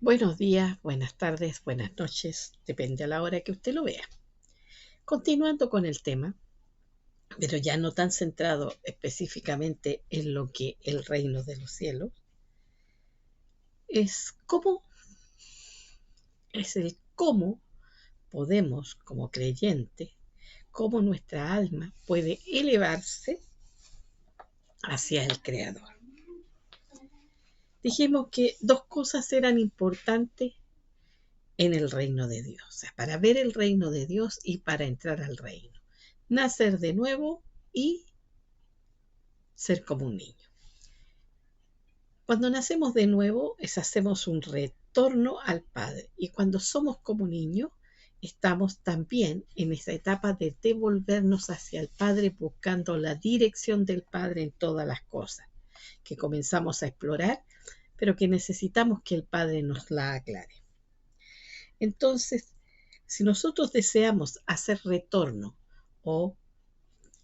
Buenos días, buenas tardes, buenas noches, depende a la hora que usted lo vea. Continuando con el tema, pero ya no tan centrado específicamente en lo que el reino de los cielos, es cómo, es el cómo podemos, como creyente, cómo nuestra alma puede elevarse hacia el Creador. Dijimos que dos cosas eran importantes en el reino de Dios, o sea, para ver el reino de Dios y para entrar al reino. Nacer de nuevo y ser como un niño. Cuando nacemos de nuevo, hacemos un retorno al Padre. Y cuando somos como niños, estamos también en esa etapa de devolvernos hacia el Padre, buscando la dirección del Padre en todas las cosas que comenzamos a explorar, pero que necesitamos que el Padre nos la aclare. Entonces, si nosotros deseamos hacer retorno, o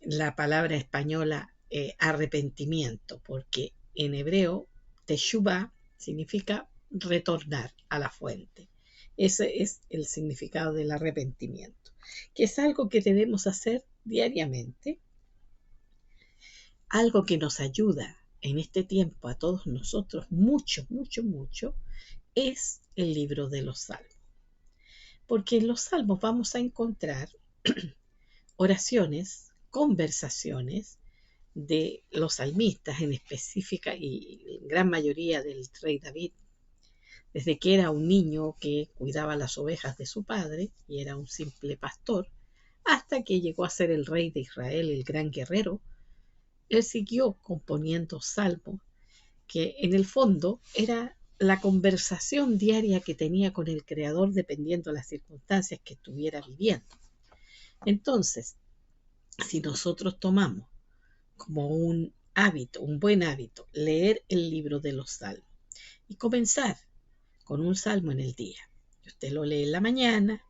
la palabra española arrepentimiento, porque en hebreo teshuvah significa retornar a la fuente. Ese es el significado del arrepentimiento, que es algo que debemos hacer diariamente, algo que nos ayuda en este tiempo a todos nosotros mucho, mucho, mucho, es el libro de los Salmos. Porque en los Salmos vamos a encontrar oraciones, conversaciones de los salmistas en específica y en gran mayoría del rey David, desde que era un niño que cuidaba las ovejas de su padre y era un simple pastor, hasta que llegó a ser el rey de Israel, el gran guerrero. Él siguió componiendo salmos que en el fondo era la conversación diaria que tenía con el Creador dependiendo de las circunstancias que estuviera viviendo. Entonces, si nosotros tomamos como un hábito, un buen hábito, leer el libro de los salmos y comenzar con un salmo en el día. Usted lo lee en la mañana,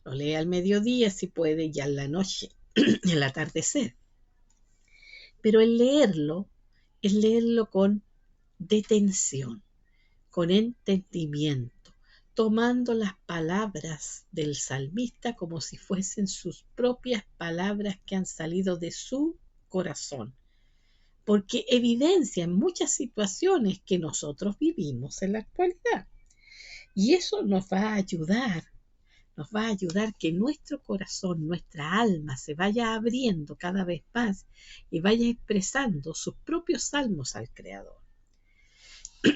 lo lee al mediodía si puede, ya en la noche, en el atardecer. Pero el leerlo es leerlo con detención, con entendimiento, tomando las palabras del salmista como si fuesen sus propias palabras que han salido de su corazón, porque evidencian muchas situaciones que nosotros vivimos en la actualidad. Y eso nos va a ayudar que nuestro corazón, nuestra alma se vaya abriendo cada vez más y vaya expresando sus propios salmos al Creador.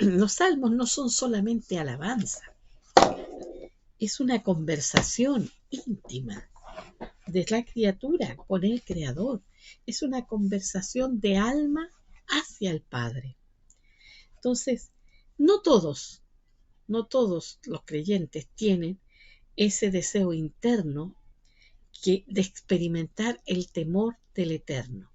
Los salmos no son solamente alabanza, es una conversación íntima de la criatura con el Creador. Es una conversación de alma hacia el Padre. Entonces, no todos los creyentes tienen ese deseo interno de experimentar el temor del eterno,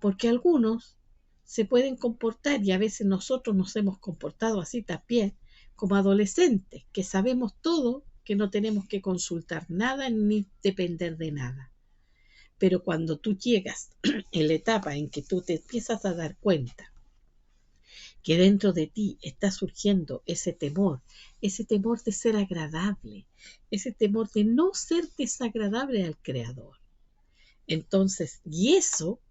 porque algunos se pueden comportar, y a veces nosotros nos hemos comportado así también, como adolescentes, que sabemos todo, que no tenemos que consultar nada ni depender de nada. Pero cuando tú llegas en la etapa en que tú te empiezas a dar cuenta que dentro de ti está surgiendo ese temor de ser agradable, ese temor de no ser desagradable al Creador. Entonces, y eso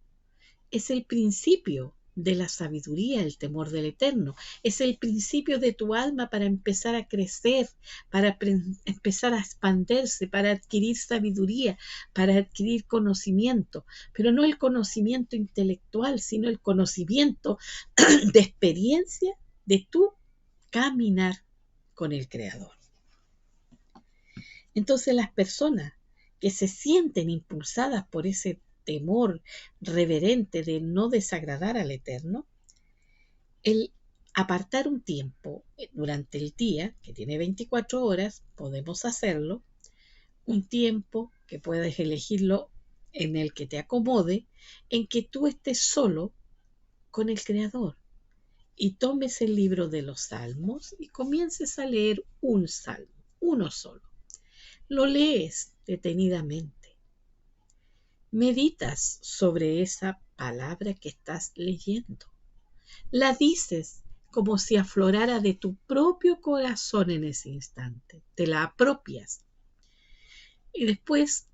es el principio de la sabiduría, el temor del Eterno. Es el principio de tu alma para empezar a crecer, para empezar a expandirse, para adquirir sabiduría, para adquirir conocimiento. Pero no el conocimiento intelectual, sino el conocimiento de experiencia de tu caminar con el Creador. Entonces las personas que se sienten impulsadas por ese temor reverente de no desagradar al Eterno, el apartar un tiempo durante el día, que tiene 24 horas, podemos hacerlo, un tiempo que puedes elegirlo en el que te acomode, en que tú estés solo con el Creador y tomes el libro de los Salmos y comiences a leer un salmo, uno solo. Lo lees detenidamente. Meditas sobre esa palabra que estás leyendo. La dices como si aflorara de tu propio corazón en ese instante. Te la apropias. Y después,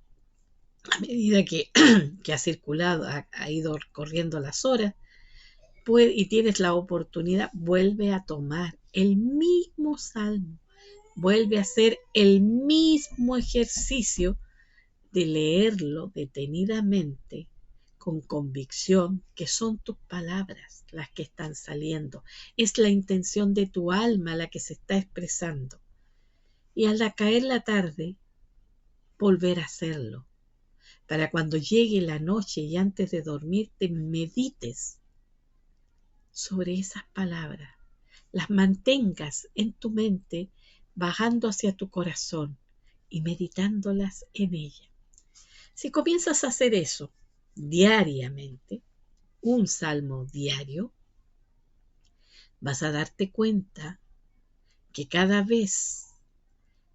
a medida que ha circulado, ha ido corriendo las horas, y tienes la oportunidad, vuelve a tomar el mismo salmo, vuelve a hacer el mismo ejercicio de leerlo detenidamente, con convicción que son tus palabras las que están saliendo, es la intención de tu alma la que se está expresando. Y al caer la tarde, volver a hacerlo, para cuando llegue la noche y antes de dormir te medites sobre esas palabras, las mantengas en tu mente, bajando hacia tu corazón y meditándolas en ella. Si comienzas a hacer eso diariamente, un salmo diario, vas a darte cuenta que cada vez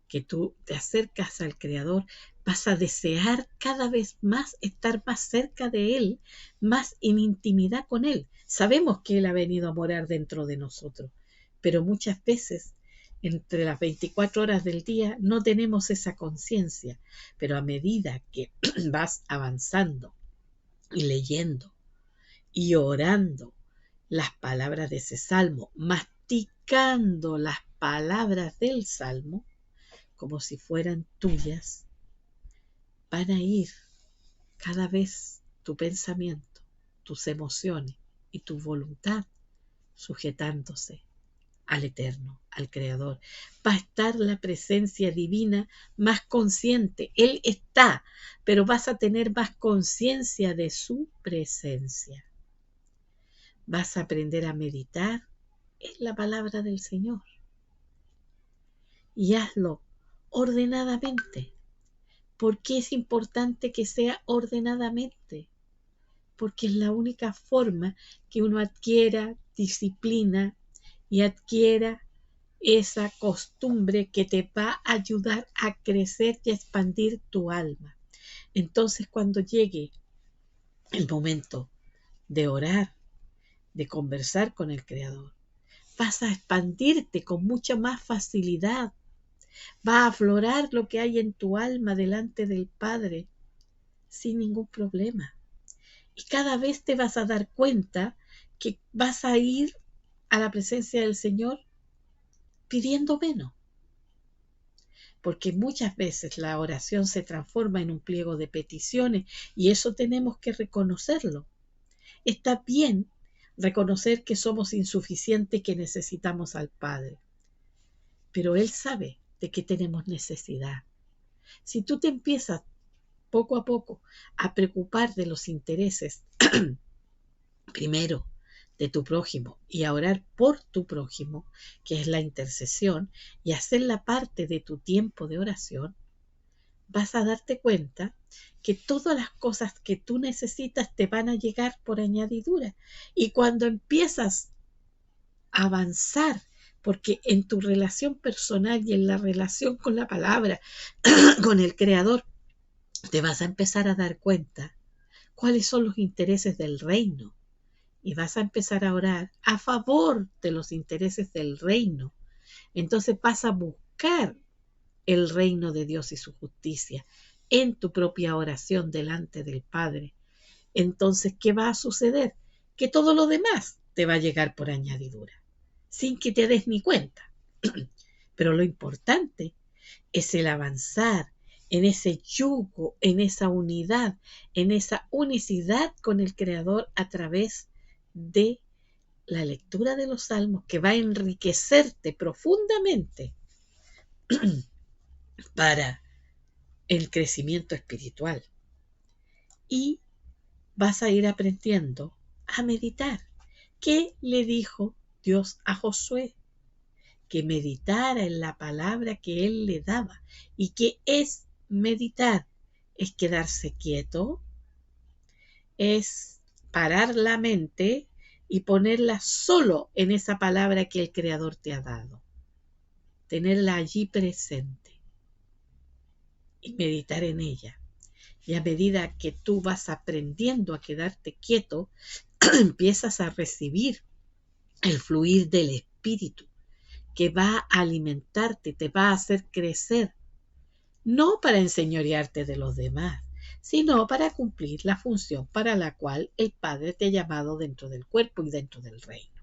que tú te acercas al Creador, vas a desear cada vez más estar más cerca de Él, más en intimidad con Él. Sabemos que Él ha venido a morar dentro de nosotros, pero muchas veces entre las 24 horas del día no tenemos esa conciencia, pero a medida que vas avanzando y leyendo y orando las palabras de ese salmo, masticando las palabras del salmo, como si fueran tuyas, van a ir cada vez tu pensamiento, tus emociones y tu voluntad sujetándose al Eterno, al Creador. Va a estar la presencia divina más consciente. Él está, pero vas a tener más conciencia de su presencia. Vas a aprender a meditar en la palabra del Señor. Y hazlo ordenadamente. ¿Por qué es importante que sea ordenadamente? Porque es la única forma que uno adquiera disciplina y adquiera esa costumbre que te va a ayudar a crecer y a expandir tu alma. Entonces, cuando llegue el momento de orar, de conversar con el Creador, vas a expandirte con mucha más facilidad. Va a aflorar lo que hay en tu alma delante del Padre sin ningún problema. Y cada vez te vas a dar cuenta que vas a ir a la presencia del Señor pidiendo menos. Porque muchas veces la oración se transforma en un pliego de peticiones y eso tenemos que reconocerlo. Está bien reconocer que somos insuficientes y que necesitamos al Padre. Pero Él sabe de qué tenemos necesidad. Si tú te empiezas poco a poco a preocupar de los intereses primero de tu prójimo y a orar por tu prójimo, que es la intercesión, y hacerla parte de tu tiempo de oración, vas a darte cuenta que todas las cosas que tú necesitas te van a llegar por añadidura. Y cuando empiezas a avanzar, porque en tu relación personal y en la relación con la palabra, con el Creador, te vas a empezar a dar cuenta cuáles son los intereses del reino. Y vas a empezar a orar a favor de los intereses del reino. Entonces vas a buscar el reino de Dios y su justicia en tu propia oración delante del Padre. Entonces, ¿qué va a suceder? Que todo lo demás te va a llegar por añadidura, sin que te des ni cuenta. Pero lo importante es el avanzar en ese yugo, en esa unidad, en esa unicidad con el Creador a través de la lectura de los salmos, que va a enriquecerte profundamente para el crecimiento espiritual. Y vas a ir aprendiendo a meditar. ¿Qué le dijo Dios a Josué? Que meditara en la palabra que él le daba. ¿Y qué es meditar? Es quedarse quieto, es parar la mente y ponerla solo en esa palabra que el Creador te ha dado. Tenerla allí presente y meditar en ella. Y a medida que tú vas aprendiendo a quedarte quieto, empiezas a recibir el fluir del Espíritu, que va a alimentarte, te va a hacer crecer, no para enseñorearte de los demás, sino para cumplir la función para la cual el Padre te ha llamado dentro del cuerpo y dentro del reino.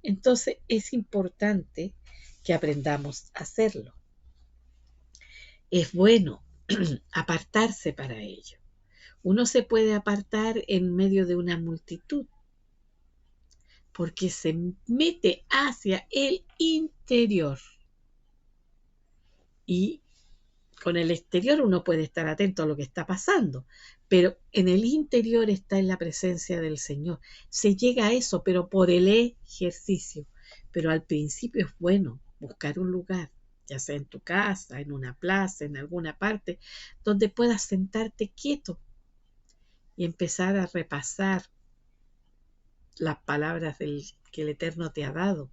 Entonces es importante que aprendamos a hacerlo. Es bueno apartarse para ello. Uno se puede apartar en medio de una multitud porque se mete hacia el interior. Y con el exterior uno puede estar atento a lo que está pasando, pero en el interior está en la presencia del Señor. Se llega a eso, pero por el ejercicio. Pero al principio es bueno buscar un lugar, ya sea en tu casa, en una plaza, en alguna parte, donde puedas sentarte quieto y empezar a repasar las palabras que el Eterno te ha dado,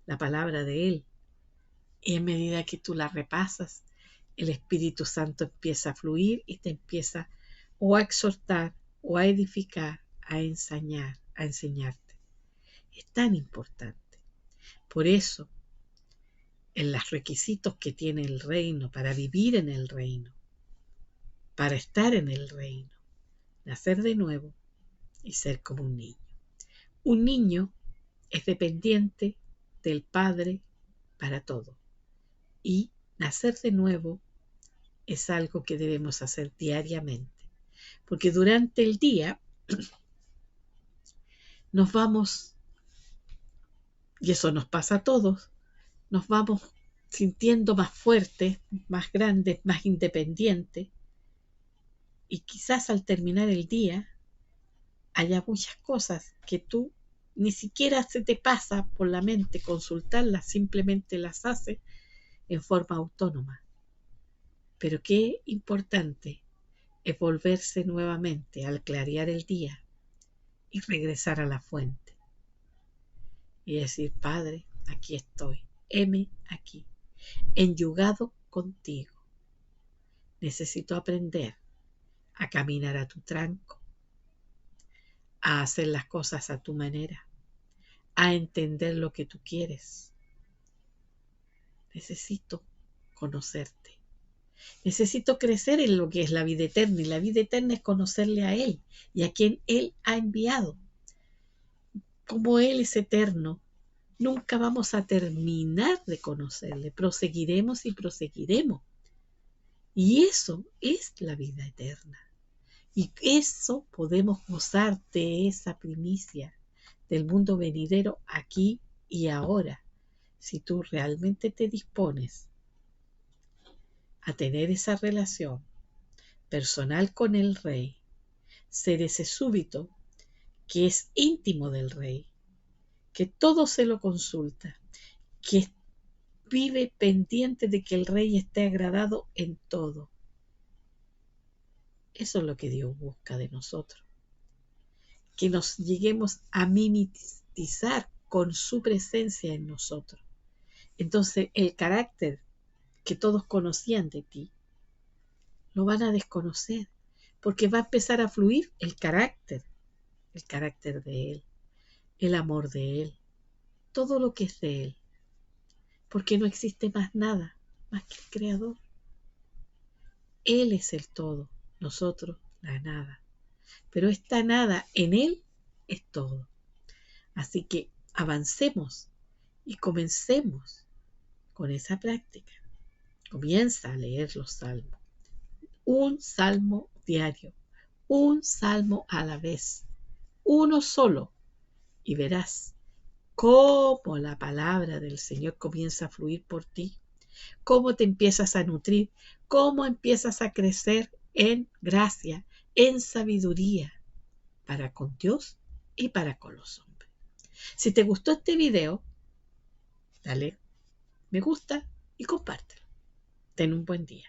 la palabra de Él. Y en medida que tú la repasas, el Espíritu Santo empieza a fluir y te empieza o a exhortar, o a edificar, a enseñarte. Es tan importante. Por eso, en los requisitos que tiene el reino para vivir en el reino, para estar en el reino, nacer de nuevo y ser como un niño. Un niño es dependiente del Padre para todo. Y nacer de nuevo es algo que debemos hacer diariamente. Porque durante el día nos vamos, y eso nos pasa a todos, nos vamos sintiendo más fuertes, más grandes, más independientes. Y quizás al terminar el día haya muchas cosas que tú ni siquiera se te pasa por la mente consultarlas, simplemente las haces en forma autónoma. Pero qué importante es volverse nuevamente al clarear el día y regresar a la fuente y decir: Padre, aquí estoy, heme aquí, enyugado contigo. Necesito aprender a caminar a tu tranco, a hacer las cosas a tu manera, a entender lo que tú quieres. Necesito conocerte. Necesito crecer en lo que es la vida eterna, y la vida eterna es conocerle a Él y a quien Él ha enviado. Como Él es eterno, nunca vamos a terminar de conocerle. Proseguiremos y proseguiremos. Y eso es la vida eterna. Y eso podemos gozar de esa primicia del mundo venidero aquí y ahora, si tú realmente te dispones a tener esa relación personal con el Rey, ser ese súbdito que es íntimo del Rey, que todo se lo consulta, que vive pendiente de que el Rey esté agradado en todo. Eso es lo que Dios busca de nosotros, que nos lleguemos a mimetizar con su presencia en nosotros. Entonces el carácter que todos conocían de ti lo van a desconocer, porque va a empezar a fluir el carácter de Él, el amor de Él, todo lo que es de Él, porque no existe más nada más que el Creador. Él es el todo, nosotros la nada, pero esta nada en Él es todo. Así que avancemos y comencemos con esa práctica. Comienza a leer los salmos, un salmo diario, un salmo a la vez, uno solo, y verás cómo la palabra del Señor comienza a fluir por ti, cómo te empiezas a nutrir, cómo empiezas a crecer en gracia, en sabiduría, para con Dios y para con los hombres. Si te gustó este video, dale me gusta y compártelo. Ten un buen día.